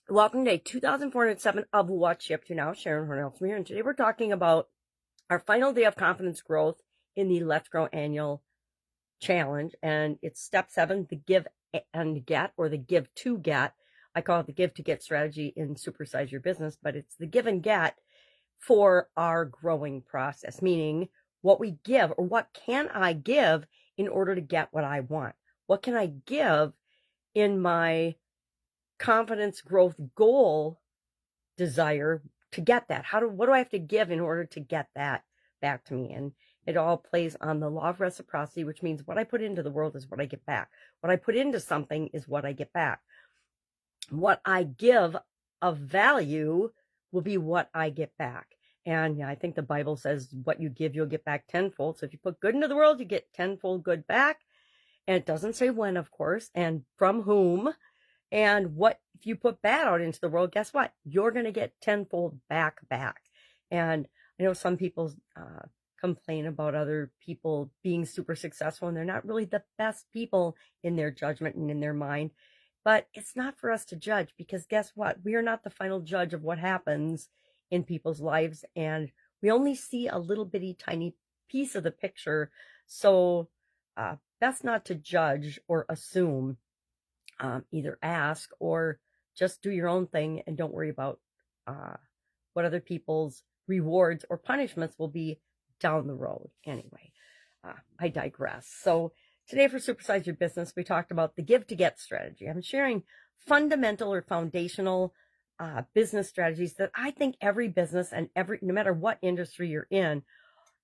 Welcome to day 2407 of What's She Up To Now. Sharon Horne-Ellstrom here, and today we're talking about our final day of confidence growth in the Let's Grow annual challenge, and it's step 7, the give and get, or the give to get. I call it the give to get strategy in Supersize Your Business, but it's the give and get for our growing process, meaning what we give, or what can I give in order to get what I want? What can I give in my confidence growth goal desire to get that? What do I have to give in order to get that back to me? And it all plays on the law of reciprocity, which means what I put into the world is what I get back. What I put into something is what I get back. What I give of value will be what I get back. And I think the Bible says what you give, you'll get back tenfold. So if you put good into the world, you get tenfold good back. And it doesn't say when, of course, and from whom. And what if you put bad out into the world, guess what? You're going to get tenfold back. And I know some people complain about other people being super successful, and they're not really the best people in their judgment and in their mind. But it's not for us to judge, because guess what? We are not the final judge of what happens in people's lives, and we only see a little bitty tiny piece of the picture. So best not to judge or assume. Either ask or just do your own thing and don't worry about what other people's rewards or punishments will be down the road. Anyway, I digress. So today for Supersize Your Business, we talked about the give to get strategy. I'm sharing fundamental or foundational business strategies that I think every business and no matter what industry you're in,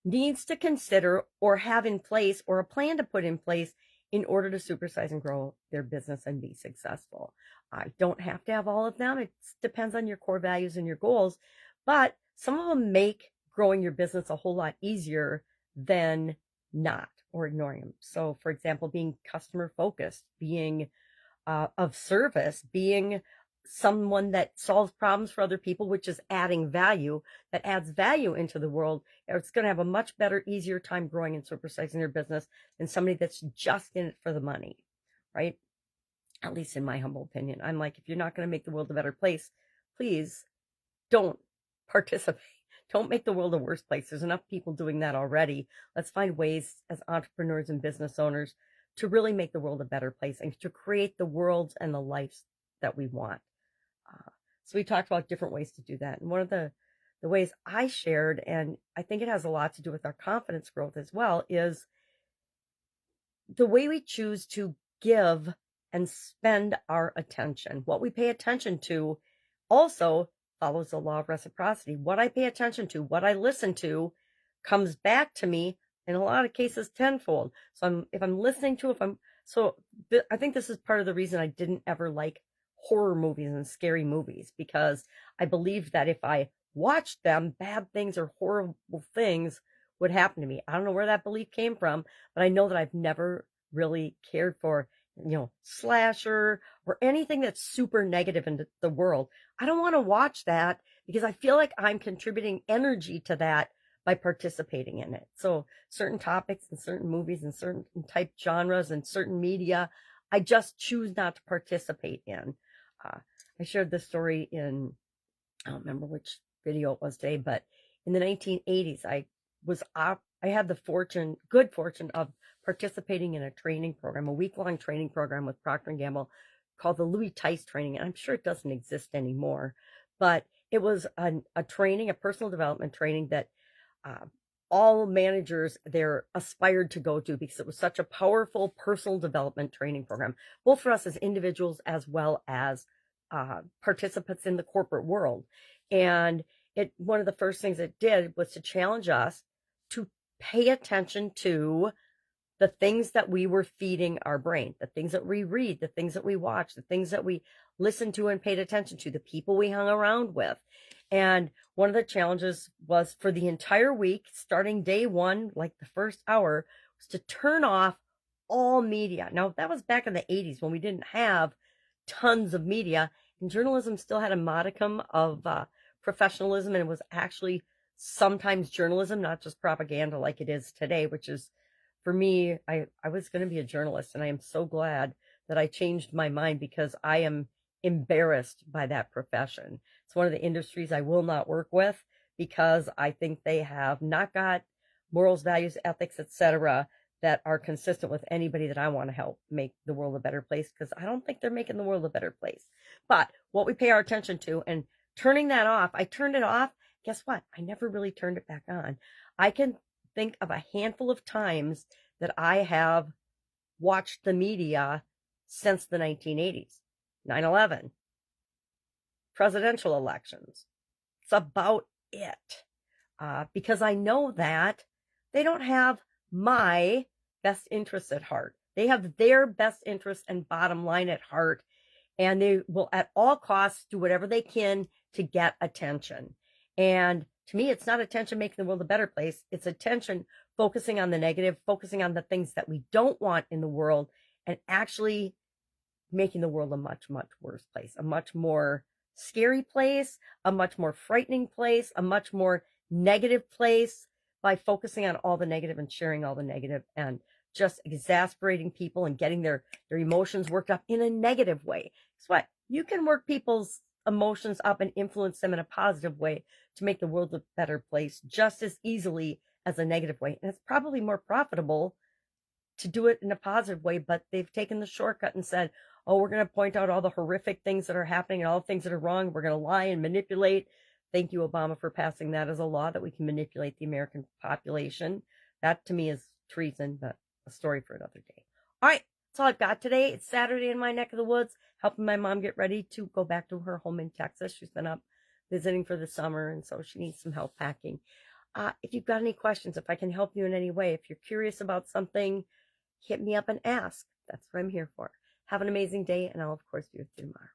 needs to consider or have in place, or a plan to put in place in order to supersize and grow their business and be successful. I don't have to have all of them. It depends on your core values and your goals, but some of them make growing your business a whole lot easier than not, or ignoring them. So for example, being customer focused, being of service, being someone that solves problems for other people, which is adding value, that adds value into the world. It's going to have a much better, easier time growing and supersizing their business than somebody that's just in it for the money, right? At least in my humble opinion. I'm like, if you're not going to make the world a better place, please don't participate. Don't make the world a worse place. There's enough people doing that already. Let's find ways as entrepreneurs and business owners to really make the world a better place and to create the worlds and the lives that we want. So we talked about different ways to do that. And one of the ways I shared, and I think it has a lot to do with our confidence growth as well, is the way we choose to give and spend our attention. What we pay attention to also follows the law of reciprocity. What I pay attention to, what I listen to, comes back to me in a lot of cases tenfold. So if I'm listening to, I think this is part of the reason I didn't ever like horror movies and scary movies, because I believed that if I watched them, bad things or horrible things would happen to me. I don't know where that belief came from, but I know that I've never really cared for, slasher or anything that's super negative in the world. I don't want to watch that because I feel like I'm contributing energy to that by participating in it. So certain topics and certain movies and certain type genres and certain media, I just choose not to participate in. I shared this story I don't remember which video it was today, but in the 1980s, I had the good fortune of participating in a training program, a week-long training program with Procter & Gamble called the Louis Tice training. And I'm sure it doesn't exist anymore, but it was a training, a personal development training that all managers there aspired to go to, because it was such a powerful personal development training program, both for us as individuals as well as participants in the corporate world. And one of the first things it did was to challenge us to pay attention to the things that we were feeding our brain, the things that we read, the things that we watch, the things that we listened to and paid attention to, the people we hung around with. And one of the challenges was for the entire week, starting day one, like the first hour, was to turn off all media. Now, that was back in the 80s when we didn't have tons of media, and journalism still had a modicum of professionalism, and it was actually sometimes journalism, not just propaganda like it is today, which is, for me, I was going to be a journalist, and I am so glad that I changed my mind, because I am embarrassed by that profession. It's one of the industries I will not work with because I think they have not got morals, values, ethics, etc., that are consistent with anybody that I want to help make the world a better place, because I don't think they're making the world a better place. But what we pay our attention to, and turning that off, I turned it off. Guess what? I never really turned it back on. I can think of a handful of times that I have watched the media since the 1980s. 9/11, presidential elections. It's about it. Because I know that they don't have my best interests at heart. They have their best interests and bottom line at heart, and they will at all costs do whatever they can to get attention. And to me, it's not attention making the world a better place. It's attention focusing on the negative, focusing on the things that we don't want in the world, and actually making the world a much, much worse place, a much more scary place, a much more frightening place, a much more negative place, by focusing on all the negative and sharing all the negative and just exasperating people and getting their emotions worked up in a negative way. Guess what? You can work people's emotions up and influence them in a positive way to make the world a better place just as easily as a negative way. And it's probably more profitable to do it in a positive way, but they've taken the shortcut and said, oh, we're going to point out all the horrific things that are happening and all the things that are wrong. We're going to lie and manipulate. Thank you, Obama, for passing that as a law, that we can manipulate the American population. That to me is treason, but a story for another day. All right, that's all I've got today. It's Saturday in my neck of the woods, helping my mom get ready to go back to her home in Texas. She's been up visiting for the summer, and so she needs some help packing. If you've got any questions, if I can help you in any way, if you're curious about something, hit me up and ask. That's what I'm here for. Have an amazing day, and I'll, of course, be with you tomorrow.